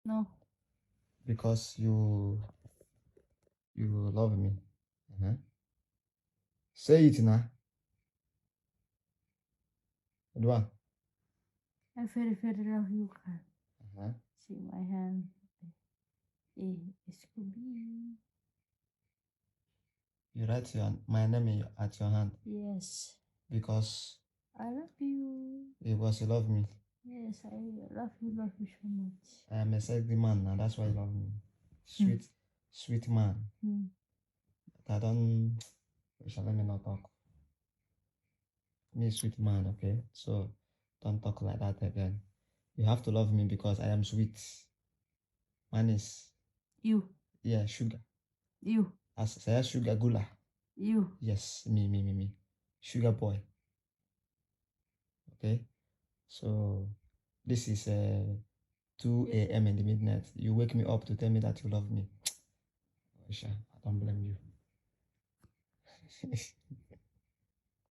No. Because you love me. Say it now. Dua. I very, very love you, Khan. Uh-huh. See my hand. It's Scooby. You write my name at your hand Yes. because I love you. you love me. Yes, I love you so much. I am a sexy man now. That's why you love me. Sweet man. I don't. Let me not talk. Me, sweet man. Okay, so don't talk like that again. You have to love me because I am sweet. Man is You. yeah, sugar. You. As saya sugar gula. You. Yes, me. Sugar boy. Okay, so this is 2 a.m. in the midnight. You wake me up to tell me that you love me. Aisha, I don't blame you.